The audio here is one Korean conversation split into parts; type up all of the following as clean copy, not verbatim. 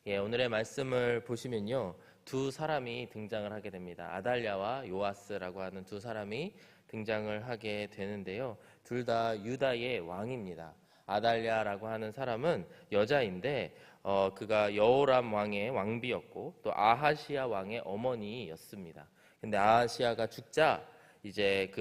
예, 오늘의 말씀을 보시면요, 두 사람이 등장을 하게 됩니다. 아달랴와 요아스라고 하는 두 사람이 등장을 하게 되는데요. 둘 다 유다의 왕입니다. 아달랴라고 하는 사람은 여자인데 그가 여호람 왕의 왕비였고 또 아하시아 왕의 어머니였습니다. 근데 아하시아가 죽자 이제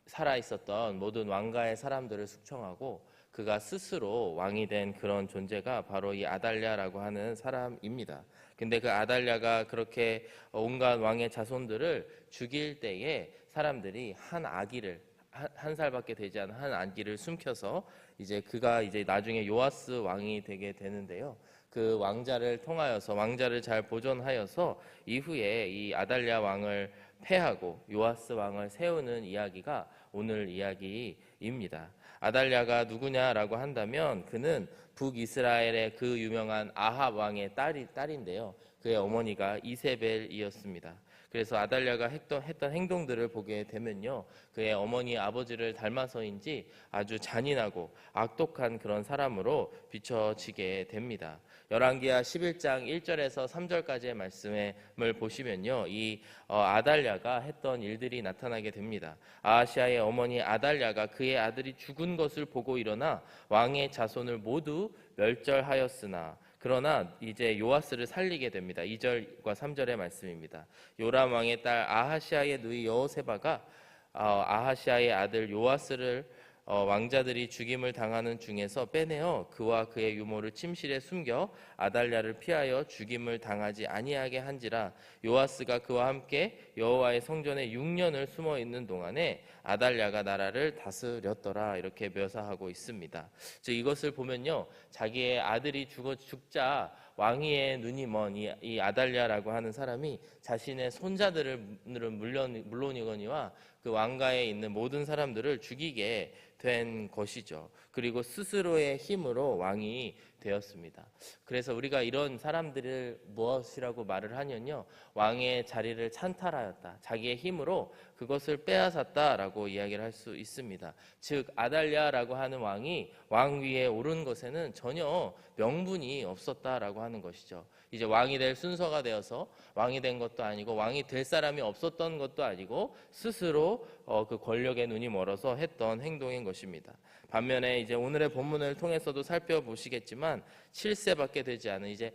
살아 있었던 모든 왕가의 사람들을 숙청하고 그가 스스로 왕이 된 그런 존재가 바로 이 아달랴라고 하는 사람입니다. 근데 그 아달랴가 그렇게 온갖 왕의 자손들을 죽일 때에 사람들이 한 살밖에 되지 않은 한 아기를 숨겨서 이제 그가 이제 나중에 요아스 왕이 되게 되는데요. 그 왕자를 통하여서 왕자를 잘 보존하여서 이후에 이 아달랴 왕을 패하고 요아스 왕을 세우는 이야기가 오늘 이야기입니다. 아달랴가 누구냐라고 한다면 그는 북이스라엘의 그 유명한 아합 왕의 딸인데요. 그의 어머니가 이세벨이었습니다. 그래서 아달랴가 했던 행동들을 보게 되면요, 그의 어머니 아버지를 닮아서인지 아주 잔인하고 악독한 그런 사람으로 비춰지게 됩니다. 열왕기하 11장 1절에서 3절까지의 말씀을 보시면요, 이 아달랴가 했던 일들이 나타나게 됩니다. 아하시아의 어머니 아달랴가 그의 아들이 죽은 것을 보고 일어나 왕의 자손을 모두 멸절하였으나 그러나 이제 요아스를 살리게 됩니다. 2절과 3절의 말씀입니다. 요람 왕의 딸 아하시아의 누이 여호세바가 아하시아의 아들 요아스를 왕자들이 죽임을 당하는 중에서 빼내어 그와 그의 유모를 침실에 숨겨 아달랴를 피하여 죽임을 당하지 아니하게 한지라. 요아스가 그와 함께 여호와의 성전에 6년을 숨어 있는 동안에 아달랴가 나라를 다스렸더라. 이렇게 묘사하고 있습니다. 즉 이것을 보면요, 자기의 아들이 죽자 왕위의 눈이 먼 이 아달랴라고 하는 사람이 자신의 손자들을 물론이거니와 그 왕가에 있는 모든 사람들을 죽이게 된 것이죠. 그리고 스스로의 힘으로 왕이 되었습니다. 그래서 우리가 이런 사람들을 무엇이라고 말을 하냐면요, 왕의 자리를 찬탈하였다, 자기의 힘으로 그것을 빼앗았다라고 이야기를 할 수 있습니다. 즉 아달랴라고 하는 왕이 왕 위에 오른 것에는 전혀 명분이 없었다라고 하는 것이죠. 이제 왕이 될 순서가 되어서 왕이 된 것도 아니고 왕이 될 사람이 없었던 것도 아니고 스스로 그 권력의 눈이 멀어서 했던 행동인 것입니다. 반면에 이제 오늘의 본문을 통해서도 살펴보시겠지만 7세밖에 되지 않은 이제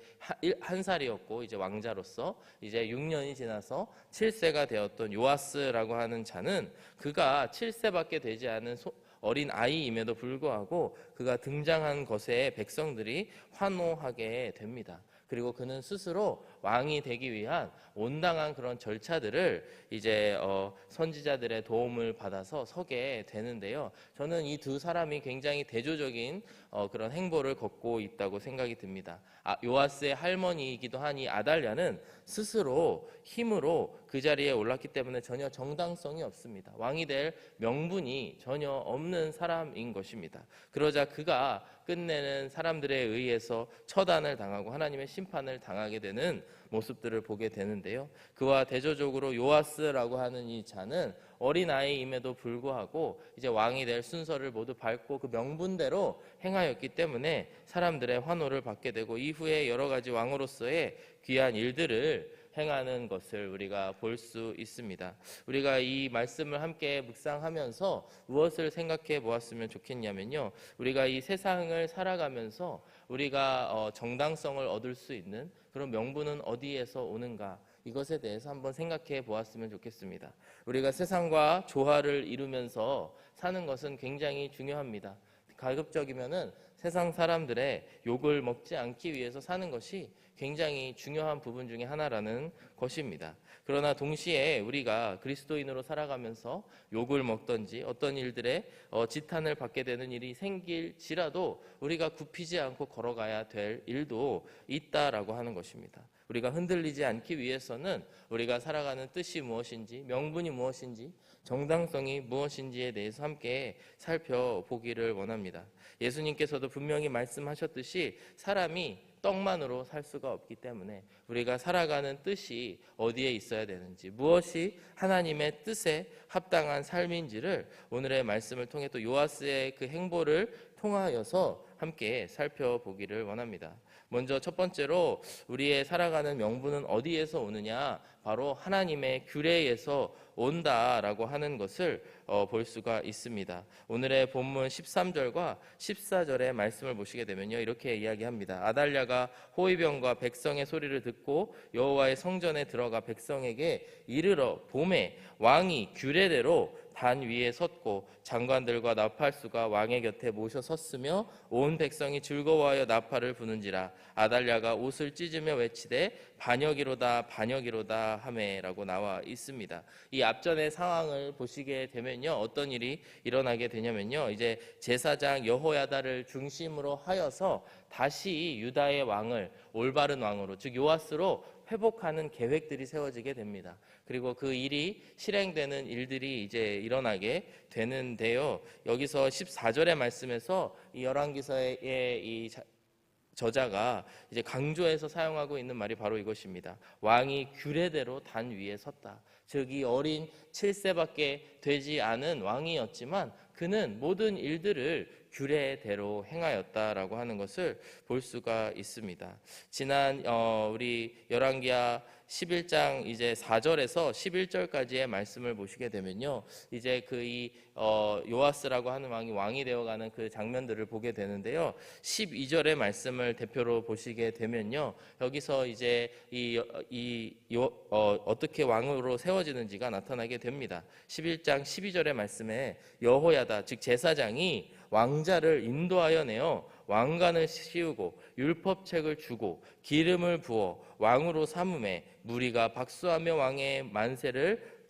한 살이었고 이제 왕자로서 이제 6년이 지나서 7세가 되었던 요아스라고 하는 자는 그가 7세밖에 되지 않은 어린 아이임에도 불구하고 그가 등장한 것에 백성들이 환호하게 됩니다. 그리고 그는 스스로 왕이 되기 위한 온당한 그런 절차들을 이제 선지자들의 도움을 받아서 서게 되는데요. 저는 이 두 사람이 굉장히 대조적인 그런 행보를 걷고 있다고 생각이 듭니다. 요아스의 할머니이기도 한 이 아달랴는 스스로 힘으로 그 자리에 올랐기 때문에 전혀 정당성이 없습니다. 왕이 될 명분이 전혀 없는 사람인 것입니다. 그러자 그가 끝내는 사람들에 의해서 처단을 당하고 하나님의 심판을 당하게 되는 모습들을 보게 되는데요. 그와 대조적으로 요아스라고 하는 이 자는 어린아이임에도 불구하고 이제 왕이 될 순서를 모두 밟고 그 명분대로 행하였기 때문에 사람들의 환호를 받게 되고 이후에 여러 가지 왕으로서의 귀한 일들을 행하는 것을 우리가 볼 수 있습니다. 우리가 이 말씀을 함께 묵상하면서 무엇을 생각해 보았으면 좋겠냐면요, 우리가 이 세상을 살아가면서 우리가 정당성을 얻을 수 있는 그런 명분은 어디에서 오는가, 이것에 대해서 한번 생각해 보았으면 좋겠습니다. 우리가 세상과 조화를 이루면서 사는 것은 굉장히 중요합니다. 가급적이면은 세상 사람들의 욕을 먹지 않기 위해서 사는 것이 굉장히 중요한 부분 중에 하나라는 것입니다. 그러나 동시에 우리가 그리스도인으로 살아가면서 욕을 먹든지 어떤 일들에 지탄을 받게 되는 일이 생길지라도 우리가 굽히지 않고 걸어가야 될 일도 있다라고 하는 것입니다. 우리가 흔들리지 않기 위해서는 우리가 살아가는 뜻이 무엇인지, 명분이 무엇인지, 정당성이 무엇인지에 대해서 함께 살펴보기를 원합니다. 예수님께서도 분명히 말씀하셨듯이 사람이 떡만으로 살 수가 없기 때문에 우리가 살아가는 뜻이 어디에 있어야 되는지, 무엇이 하나님의 뜻에 합당한 삶인지를 오늘의 말씀을 통해 또 요아스의 그 행보를 통하여서 함께 살펴보기를 원합니다. 먼저 첫 번째로 우리의 살아가는 명분은 어디에서 오느냐? 바로 하나님의 규례에서 온다라고 하는 것을 볼 수가 있습니다. 오늘의 본문 13절과 14절의 말씀을 보시게 되면요, 이렇게 이야기합니다. 아달랴가 호위병과 백성의 소리를 듣고 여호와의 성전에 들어가 백성에게 이르러 봄에 왕이 규례대로 단 위에 섰고 장관들과 나팔수가 왕의 곁에 모셔 섰으며 온 백성이 즐거워하여 나팔을 부는지라. 아달랴가 옷을 찢으며 외치되 반역이로다 반역이로다 하매라고 나와 있습니다. 이 앞전의 상황을 보시게 되면요, 어떤 일이 일어나게 되냐면요, 이제 제사장 여호야다를 중심으로 하여서 다시 유다의 왕을 올바른 왕으로, 즉 요아스로 회복하는 계획들이 세워지게 됩니다. 그리고 그 일이 실행되는 일들이 이제 일어나게 되는데요, 여기서 14절의 말씀에서 이 열왕기서의 이 저자가 이제 강조해서 사용하고 있는 말이 바로 이것입니다. 왕이 규례대로 단 위에 섰다. 즉 이 어린 7세밖에 되지 않은 왕이었지만 그는 모든 일들을 규례대로 행하였다라고 하는 것을 볼 수가 있습니다. 지난 우리 열왕기하 11장 이제 4절에서 11절까지의 말씀을 보시게 되면요, 이제 그 요아스라고 하는 왕이 되어가는 그 장면들을 보게 되는데요, 12절의 말씀을 대표로 보시게 되면요, 여기서 이제 어떻게 왕으로 세워지는지가 나타나게 됩니다. 11장 12절의 말씀에 여호야다 즉 제사장이 왕자를 인도하여 내어 왕관을 씌우고 율법책을 주고 기름을 부어 왕으로 삼음에 무리가 박수하며 왕의 만세를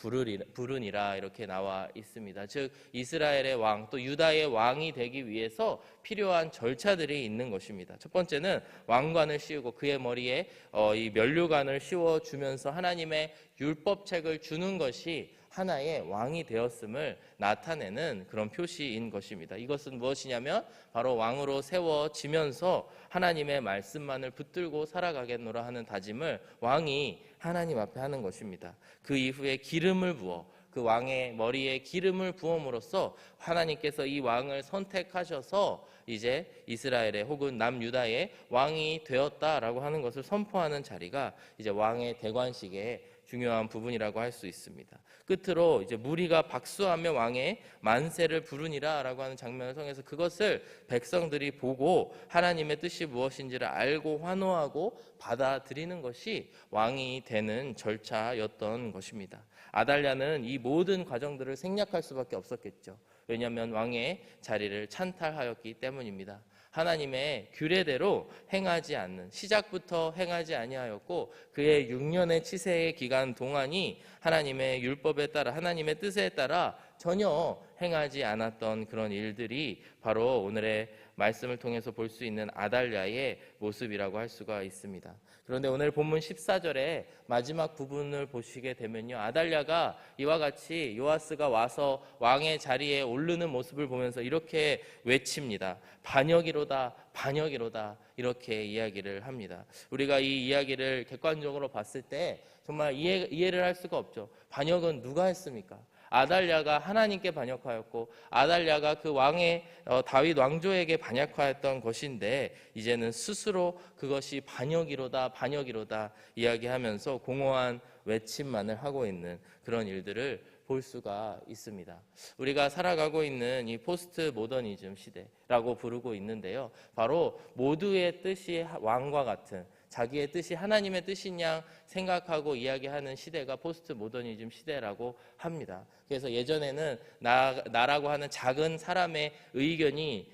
부르니라 이렇게 나와 있습니다. 즉 이스라엘의 왕 또 유다의 왕이 되기 위해서 필요한 절차들이 있는 것입니다. 첫 번째는 왕관을 씌우고 그의 머리에 이 면류관을 씌워주면서 하나님의 율법책을 주는 것이 하나의 왕이 되었음을 나타내는 그런 표시인 것입니다. 이것은 무엇이냐면 바로 왕으로 세워지면서 하나님의 말씀만을 붙들고 살아가겠노라 하는 다짐을 왕이 하나님 앞에 하는 것입니다. 그 이후에 기름을 부어 그 왕의 머리에 기름을 부음으로써 하나님께서 이 왕을 선택하셔서 이제 이스라엘의 혹은 남유다의 왕이 되었다라고 하는 것을 선포하는 자리가 이제 왕의 대관식의 중요한 부분이라고 할 수 있습니다. 끝으로 이제 무리가 박수하며 왕의 만세를 부르니라라고 하는 장면을 통해서 그것을 백성들이 보고 하나님의 뜻이 무엇인지를 알고 환호하고 받아들이는 것이 왕이 되는 절차였던 것입니다. 아달랴는 이 모든 과정들을 생략할 수밖에 없었겠죠. 왜냐하면 왕의 자리를 찬탈하였기 때문입니다. 하나님의 규례대로 행하지 않는, 시작부터 행하지 아니하였고 그의 6년의 치세의 기간 동안이 하나님의 율법에 따라 하나님의 뜻에 따라 전혀 행하지 않았던 그런 일들이 바로 오늘의 말씀을 통해서 볼 수 있는 아달랴의 모습이라고 할 수가 있습니다. 그런데 오늘 본문 14절의 마지막 부분을 보시게 되면요, 아달랴가 이와 같이 요아스가 와서 왕의 자리에 오르는 모습을 보면서 이렇게 외칩니다. 반역이로다 반역이로다 이렇게 이야기를 합니다. 우리가 이 이야기를 객관적으로 봤을 때 정말 이해를 할 수가 없죠. 반역은 누가 했습니까? 아달랴가 하나님께 반역하였고 아달랴가 그 왕의 다윗 왕조에게 반역하였던 것인데 이제는 스스로 그것이 반역이로다 반역이로다 이야기하면서 공허한 외침만을 하고 있는 그런 일들을 볼 수가 있습니다. 우리가 살아가고 있는 이 포스트 모더니즘 시대라고 부르고 있는데요, 바로 모두의 뜻이 왕과 같은 자기의 뜻이 하나님의 뜻인 양 생각하고 이야기하는 시대가 포스트 모더니즘 시대라고 합니다. 그래서 예전에는 나라고 하는 작은 사람의 의견이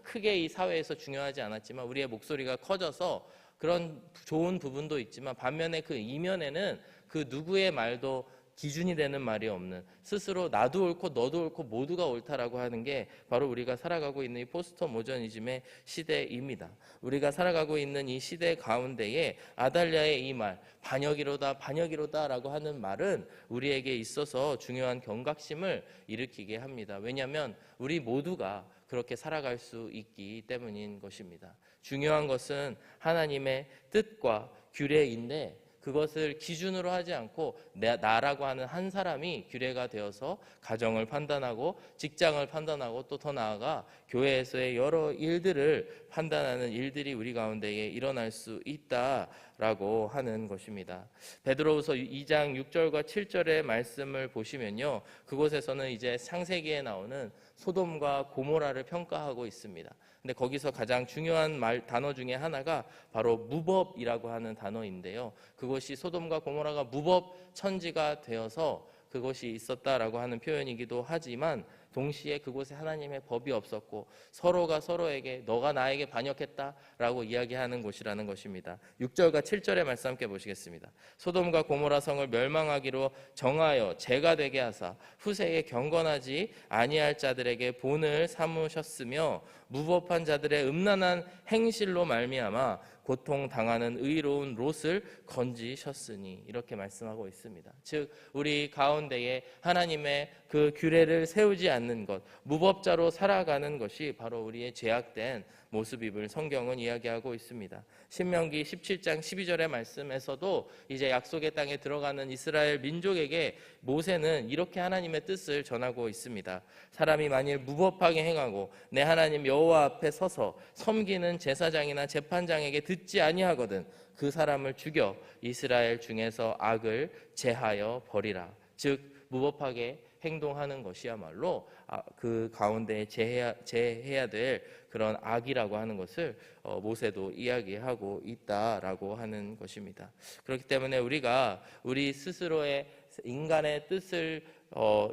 크게 이 사회에서 중요하지 않았지만 우리의 목소리가 커져서 그런 좋은 부분도 있지만 반면에 그 이면에는 그 누구의 말도 기준이 되는 말이 없는, 스스로 나도 옳고 너도 옳고 모두가 옳다라고 하는 게 바로 우리가 살아가고 있는 이 포스트 모더니즘의 시대입니다. 우리가 살아가고 있는 이 시대 가운데에 아달랴의 이 말 반역이로다 반역이로다 라고 하는 말은 우리에게 있어서 중요한 경각심을 일으키게 합니다. 왜냐하면 우리 모두가 그렇게 살아갈 수 있기 때문인 것입니다. 중요한 것은 하나님의 뜻과 규례인데 그것을 기준으로 하지 않고 나라고 하는 한 사람이 규례가 되어서 가정을 판단하고 직장을 판단하고 또 더 나아가 교회에서의 여러 일들을 판단하는 일들이 우리 가운데에 일어날 수 있다라고 하는 것입니다. 베드로후서 2장 6절과 7절의 말씀을 보시면요, 그곳에서는 이제 창세기에 나오는 소돔과 고모라를 평가하고 있습니다. 근데 거기서 가장 중요한 단어 중에 하나가 바로 무법이라고 하는 단어인데요, 그것이 소돔과 고모라가 무법 천지가 되어서 그것이 있었다라고 하는 표현이기도 하지만 동시에 그곳에 하나님의 법이 없었고 서로가 서로에게 너가 나에게 반역했다라고 이야기하는 곳이라는 것입니다. 6절과 7절의 말씀 함께 보시겠습니다. 소돔과 고모라 성을 멸망하기로 정하여 죄가 되게 하사 후세에 경건하지 아니할 자들에게 본을 삼으셨으며 무법한 자들의 음란한 행실로 말미암아 고통당하는 의로운 롯을 건지셨으니, 이렇게 말씀하고 있습니다. 즉 우리 가운데에 하나님의 그 규례를 세우지 않는 것, 무법자로 살아가는 것이 바로 우리의 죄악된 모습임을 성경은 이야기하고 있습니다. 신명기 17장 12절의 말씀에서도 이제 약속의 땅에 들어가는 이스라엘 민족에게 모세는 이렇게 하나님의 뜻을 전하고 있습니다. 사람이 만일 무법하게 행하고 내 하나님 여호와 앞에 서서 섬기는 제사장이나 재판장에게 듣지 아니하거든 그 사람을 죽여 이스라엘 중에서 악을 제하여 버리라. 즉 무법하게 행동하는 것이야말로 그 가운데 제해야 될 그런 악이라고 하는 것을 모세도 이야기하고 있다라고 하는 것입니다. 그렇기 때문에 우리가 우리 스스로의 인간의 뜻을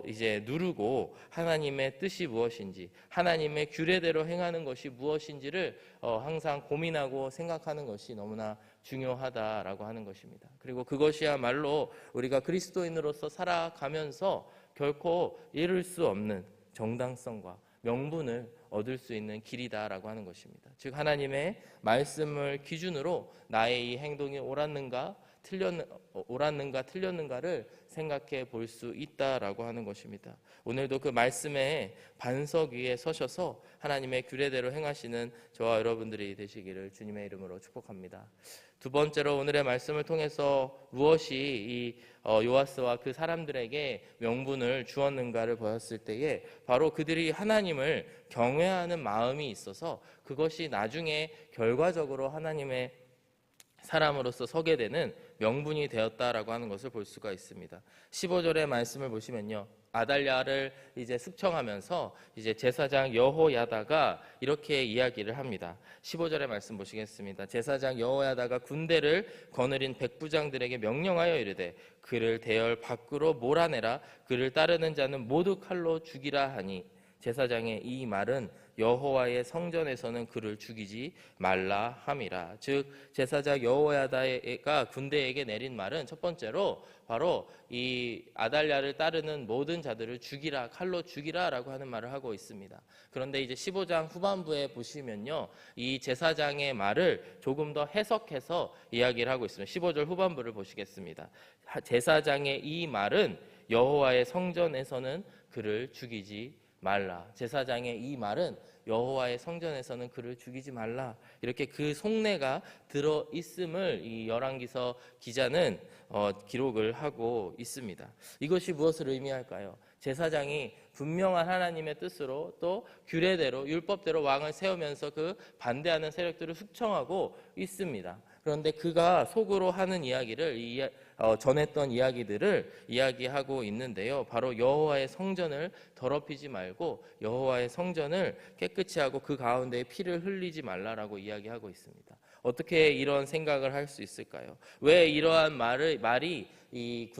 이제 누르고 하나님의 뜻이 무엇인지, 하나님의 규례대로 행하는 것이 무엇인지를 항상 고민하고 생각하는 것이 너무나 중요하다라고 하는 것입니다. 그리고 그것이야말로 우리가 그리스도인으로서 살아가면서 결코 이룰 수 없는 정당성과 명분을 얻을 수 있는 길이다라고 하는 것입니다. 즉 하나님의 말씀을 기준으로 나의 이 행동이 옳았는가 틀렸는가를 생각해 볼 수 있다라고 하는 것입니다. 오늘도 그 말씀의 반석 위에 서셔서 하나님의 규례대로 행하시는 저와 여러분들이 되시기를 주님의 이름으로 축복합니다. 두 번째로 오늘의 말씀을 통해서 무엇이 이 요아스와 그 사람들에게 명분을 주었는가를 보았을 때에 바로 그들이 하나님을 경외하는 마음이 있어서 그것이 나중에 결과적으로 하나님의 사람으로서 서게 되는 명분이 되었다라고 하는 것을 볼 수가 있습니다. 15절의 말씀을 보시면요, 아달랴를 이제 숙청하면서 이제 제사장 여호야다가 이렇게 이야기를 합니다. 15절의 말씀 보시겠습니다. 제사장 여호야다가 군대를 거느린 백부장들에게 명령하여 이르되 그를 대열 밖으로 몰아내라. 그를 따르는 자는 모두 칼로 죽이라 하니, 제사장의 이 말은 여호와의 성전에서는 그를 죽이지 말라 함이라. 즉 제사장 여호야다가 군대에게 내린 말은 첫 번째로 바로 이 아달랴를 따르는 모든 자들을 죽이라, 칼로 죽이라라고 하는 말을 하고 있습니다. 그런데 이제 15장 후반부에 보시면요, 이 제사장의 말을 조금 더 해석해서 이야기를 하고 있습니다. 15절 후반부를 보시겠습니다. 제사장의 이 말은 여호와의 성전에서는 그를 죽이지 말라. 제사장의 이 말은 여호와의 성전에서는 그를 죽이지 말라. 이렇게 그 속내가 들어 있음을 이 열왕기서 기자는 기록을 하고 있습니다. 이것이 무엇을 의미할까요? 제사장이 분명한 하나님의 뜻으로 또 규례대로 율법대로 왕을 세우면서 그 반대하는 세력들을 숙청하고 있습니다. 그런데 그가 속으로 하는 이야기를 전했던 이야기들을 이야기하고 있는데요, 바로 여호와의 성전을 더럽히지 말고 여호와의 성전을 깨끗이 하고 그 가운데에 피를 흘리지 말라라고 이야기하고 있습니다. 어떻게 이런 생각을 할 수 있을까요? 왜 이러한 말이 이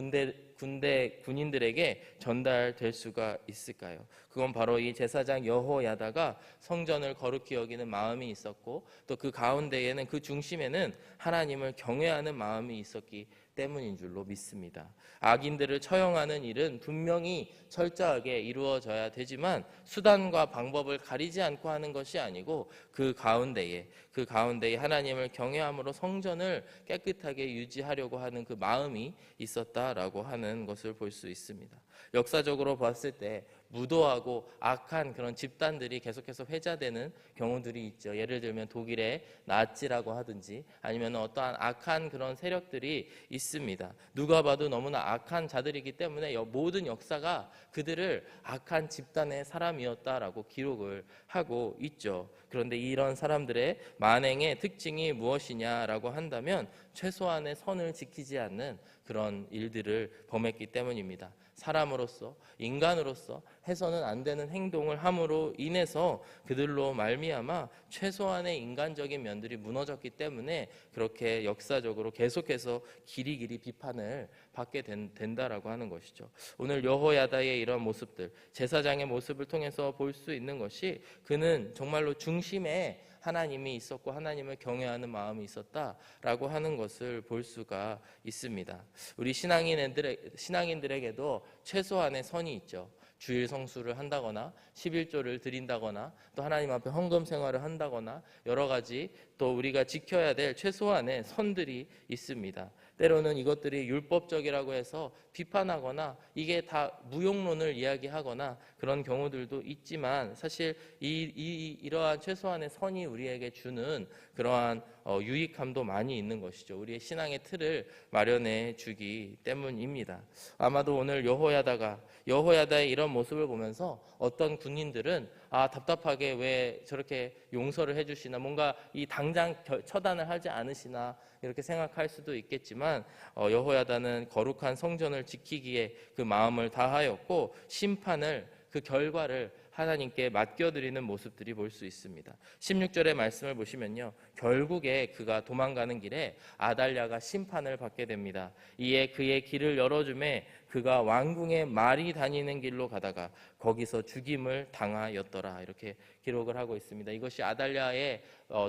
군인들에게 전달될 수가 있을까요? 그건 바로 이 제사장 여호야다가 성전을 거룩히 여기는 마음이 있었고 또 그 가운데에는, 그 중심에는 하나님을 경외하는 마음이 있었기 때문인 줄로 믿습니다. 악인들을 처형하는 일은 분명히 철저하게 이루어져야 되지만 수단과 방법을 가리지 않고 하는 것이 아니고 그 가운데에 하나님을 경외함으로 성전을 깨끗하게 유지하려고 하는 그 마음이 있었다라고 하는 것을 볼 수 있습니다. 역사적으로 봤을 때 무도하고 악한 그런 집단들이 계속해서 회자되는 경우들이 있죠. 예를 들면 독일의 나치라고 하든지 아니면 어떠한 악한 그런 세력들이 있습니다. 누가 봐도 너무나 악한 자들이기 때문에 모든 역사가 그들을 악한 집단의 사람이었다라고 기록을 하고 있죠. 그런데 이런 사람들의 만행의 특징이 무엇이냐라고 한다면 최소한의 선을 지키지 않는 그런 일들을 범했기 때문입니다. 사람으로서, 인간으로서 해서는 안 되는 행동을 함으로 인해서 그들로 말미암아 최소한의 인간적인 면들이 무너졌기 때문에 그렇게 역사적으로 계속해서 길이길이 비판을 받게 된다라고 하는 것이죠. 오늘 여호야다의 이런 모습들, 제사장의 모습을 통해서 볼 수 있는 것이 그는 정말로 중심에 하나님이 있었고 하나님을 경외하는 마음이 있었다라고 하는 것을 볼 수가 있습니다. 우리 신앙인들에게도 최소한의 선이 있죠. 주일 성수를 한다거나 11조를 드린다거나 또 하나님 앞에 헌금 생활을 한다거나 여러 가지 또 우리가 지켜야 될 최소한의 선들이 있습니다. 때로는 이것들이 율법적이라고 해서 비판하거나 이게 다 무용론을 이야기하거나 그런 경우들도 있지만 사실 이러한 최소한의 선이 우리에게 주는 그러한 유익함도 많이 있는 것이죠. 우리의 신앙의 틀을 마련해 주기 때문입니다. 아마도 오늘 여호야다의 이런 모습을 보면서 어떤 군인들은 답답하게 왜 저렇게 용서를 해주시나, 뭔가 이 당장 처단을 하지 않으시나 이렇게 생각할 수도 있겠지만 여호야다는 거룩한 성전을 지키기에 그 마음을 다하였고 심판을, 그 결과를 하나님께 맡겨드리는 모습들이 볼 수 있습니다. 16절의 말씀을 보시면요, 결국에 그가 도망가는 길에 아달랴가 심판을 받게 됩니다. 이에 그의 길을 열어주매 그가 왕궁의 말이 다니는 길로 가다가 거기서 죽임을 당하였더라, 이렇게 기록을 하고 있습니다. 이것이 아달랴의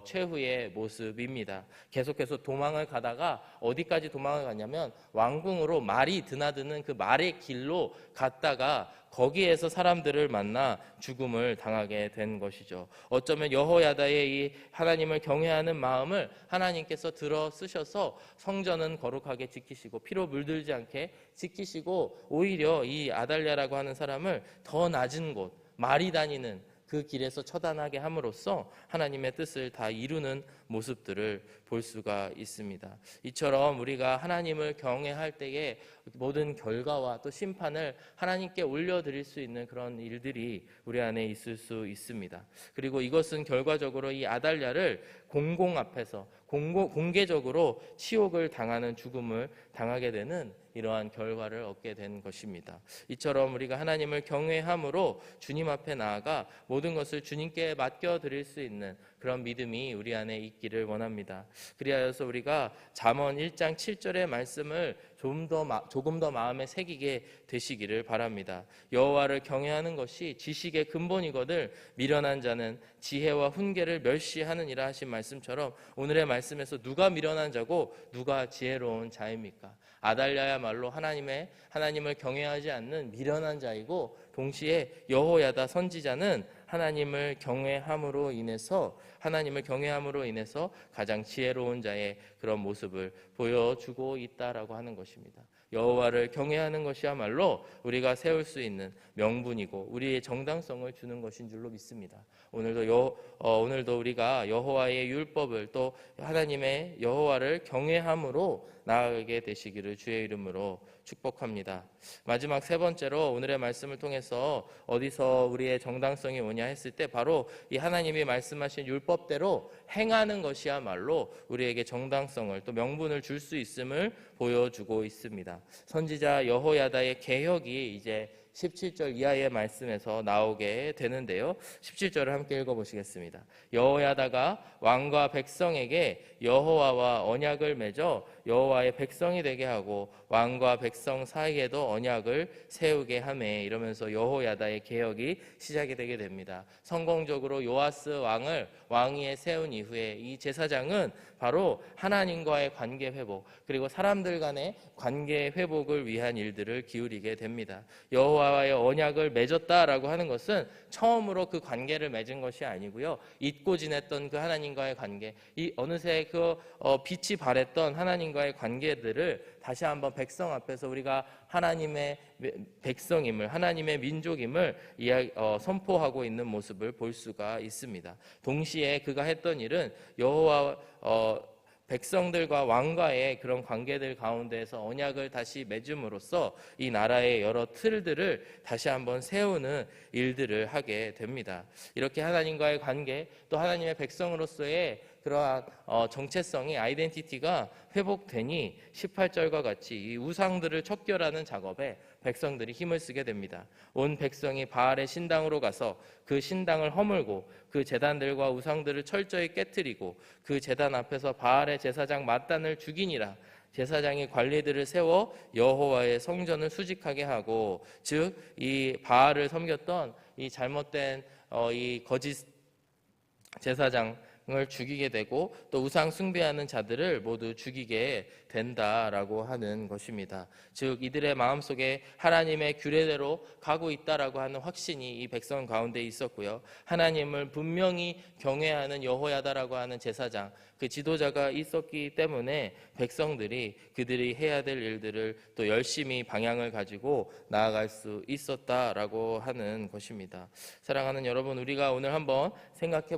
최후의 모습입니다. 계속해서 도망을 가다가 어디까지 도망을 갔냐면 왕궁으로 말이 드나드는 그 말의 길로 갔다가 거기에서 사람들을 만나 죽음을 당하게 된 것이죠. 어쩌면 여호야다의 이 하나님을 경외하는 마음을 하나님께서 들어 쓰셔서 성전은 거룩하게 지키시고 피로 물들지 않게 지키시고 오히려 이 아달랴라고 하는 사람을 더 낮은 곳, 말이 다니는 그 길에서 처단하게 함으로써 하나님의 뜻을 다 이루는 모습들을 볼 수가 있습니다. 이처럼 우리가 하나님을 경외할 때에 모든 결과와 또 심판을 하나님께 올려드릴 수 있는 그런 일들이 우리 안에 있을 수 있습니다. 그리고 이것은 결과적으로 이 아달랴를 공공 앞에서 공개적으로 치욕을 당하는 죽음을 당하게 되는 이러한 결과를 얻게 된 것입니다. 이처럼 우리가 하나님을 경외함으로 주님 앞에 나아가 모든 것을 주님께 맡겨드릴 수 있는 그런 믿음이 우리 안에 있기를 원합니다. 그리하여서 우리가 잠언 1장 7절의 말씀을 조금 더 마음에 새기게 되시기를 바랍니다. 여호와를 경외하는 것이 지식의 근본이거늘 미련한 자는 지혜와 훈계를 멸시하느니라 하신 말씀처럼 오늘의 말씀에서 누가 미련한 자고 누가 지혜로운 자입니까? 아달랴야말로 하나님을 경외하지 않는 미련한 자이고 동시에 여호야다 선지자는 하나님을 경외함으로 인해서 가장 지혜로운 자의 그런 모습을 보여주고 있다라고 하는 것입니다. 여호와를 경외하는 것이야말로 우리가 세울 수 있는 명분이고 우리의 정당성을 주는 것인 줄로 믿습니다. 오늘도 우리가 여호와의 율법을 또 하나님의 여호와를 경외함으로 나아가게 되시기를 주의 이름으로 축복합니다. 마지막 세 번째로 오늘의 말씀을 통해서 어디서 우리의 정당성이 오냐 했을 때 바로 이 하나님이 말씀하신 율법대로 행하는 것이야말로 우리에게 정당성을 또 명분을 줄 수 있음을 보여주고 있습니다. 선지자 여호야다의 개혁이 이제 17절 이하의 말씀에서 나오게 되는데요. 17절을 함께 읽어보시겠습니다. 여호야다가 왕과 백성에게 여호와와 언약을 맺어 여호와의 백성이 되게 하고 왕과 백성 사이에도 언약을 세우게 하매, 이러면서 여호야다의 개혁이 시작이 되게 됩니다. 성공적으로 요아스 왕을 왕위에 세운 이후에 이 제사장은 바로 하나님과의 관계 회복 그리고 사람들 간의 관계 회복을 위한 일들을 기울이게 됩니다. 여호와 여호와와의 언약을 맺었다라고 하는 것은 처음으로 그 관계를 맺은 것이 아니고요. 잊고 지냈던 그 하나님과의 관계, 이 어느새 그 빛이 발했던 하나님과의 관계들을 다시 한번 백성 앞에서 우리가 하나님의 백성임을, 하나님의 민족임을 선포하고 있는 모습을 볼 수가 있습니다. 동시에 그가 했던 일은 여호와 백성들과 왕과의 그런 관계들 가운데에서 언약을 다시 맺음으로써 이 나라의 여러 틀들을 다시 한번 세우는 일들을 하게 됩니다. 이렇게 하나님과의 관계, 또 하나님의 백성으로서의 그러한 정체성이, 아이덴티티가 회복되니 18절과 같이 이 우상들을 척결하는 작업에 백성들이 힘을 쓰게 됩니다. 온 백성이 바알의 신당으로 가서 그 신당을 허물고 그 제단들과 우상들을 철저히 깨뜨리고 그 제단 앞에서 바알의 제사장 맏단을 죽이니라. 제사장이 관리들을 세워 여호와의 성전을 수직하게 하고, 즉 이 바알을 섬겼던 이 잘못된 이 거짓 제사장을 죽이게 되고 또 우상 숭배하는 자들을 모두 죽이게 된다라고 하는 것입니다. 즉 이들의 마음속에 하나님의 규례대로 가고 있다라고 하는 확신이 이 백성 가운데 있었고요. 하나님을 분명히 경외하는 여호야다라고 하는 제사장, 그 지도자가 있었기 때문에 백성들이 그들이 해야 될 일들을 또 열심히 방향을 가지고 나아갈 수 있었다라고 하는 것입니다. 사랑하는 여러분, 우리가 오늘 한번 생각해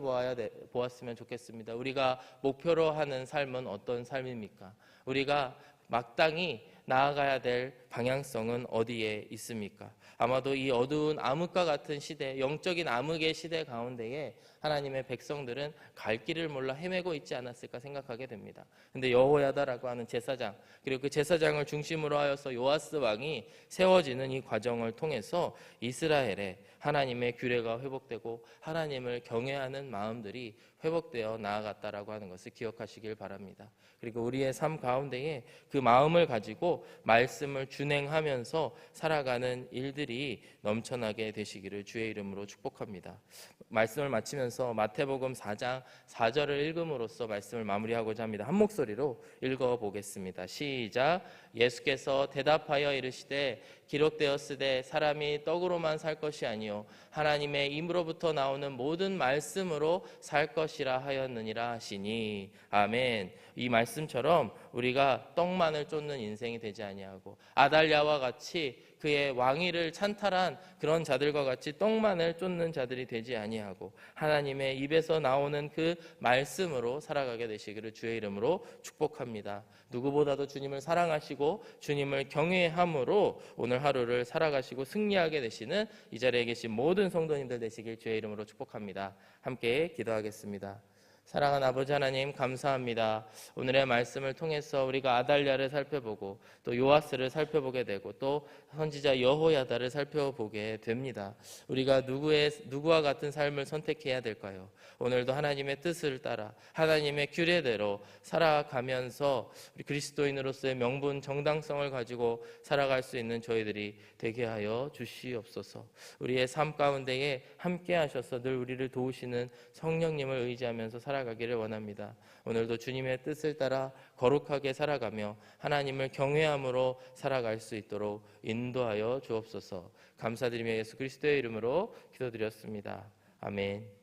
보았으면 좋겠습니다. 우리가 목표로 하는 삶은 어떤 삶입니까? 우리가 마땅히 나아가야 될 방향성은 어디에 있습니까? 아마도 이 어두운 암흑과 같은 시대, 영적인 암흑의 시대 가운데에 하나님의 백성들은 갈 길을 몰라 헤매고 있지 않았을까 생각하게 됩니다. 근데 여호야다라고 하는 제사장, 그리고 그 제사장을 중심으로 하여서 요아스 왕이 세워지는 이 과정을 통해서 이스라엘에 하나님의 규례가 회복되고 하나님을 경외하는 마음들이 회복되어 나아갔다라고 하는 것을 기억하시길 바랍니다. 그리고 우리의 삶 가운데에 그 마음을 가지고 말씀을 준행하면서 살아가는 일들이 넘쳐나게 되시기를 주의 이름으로 축복합니다. 말씀을 마치면서 마태복음 4장 4절을 읽음으로써 말씀을 마무리하고자 합니다. 한 목소리로 읽어보겠습니다. 시작. 예수께서 대답하여 이르시되 기록되었으되 사람이 떡으로만 살 것이 아니요 하나님의 입으로부터 나오는 모든 말씀으로 살 것이라 하였느니라 하시니. 아멘. 이 말씀처럼 우리가 떡만을 쫓는 인생이 되지 아니하고 아달랴와 같이 그의 왕위를 찬탈한 그런 자들과 같이 떡만을 쫓는 자들이 되지 아니하고 하나님의 입에서 나오는 그 말씀으로 살아가게 되시기를 주의 이름으로 축복합니다. 누구보다도 주님을 사랑하시고 주님을 경외함으로 오늘 하루를 살아가시고 승리하게 되시는 이 자리에 계신 모든 성도님들 되시길 주의 이름으로 축복합니다. 함께 기도하겠습니다. 사랑하는 아버지 하나님, 감사합니다. 오늘의 말씀을 통해서 우리가 아달랴를 살펴보고 또 요아스를 살펴보게 되고 또 선지자 여호야다를 살펴보게 됩니다. 우리가 누구와 같은 삶을 선택해야 될까요? 오늘도 하나님의 뜻을 따라 하나님의 규례대로 살아가면서 우리 그리스도인으로서의 명분 정당성을 가지고 살아갈 수 있는 저희들이 되게 하여 주시옵소서. 우리의 삶 가운데에 함께 하셔서 늘 우리를 도우시는 성령님을 의지하면서 살아가기를 원합니다. 오늘도 주님의 뜻을 따라 거룩하게 살아가며 하나님을 경외함으로 살아갈 수 있도록 인도하여 주옵소서. 감사드리며 예수 그리스도의 이름으로 기도드렸습니다. 아멘.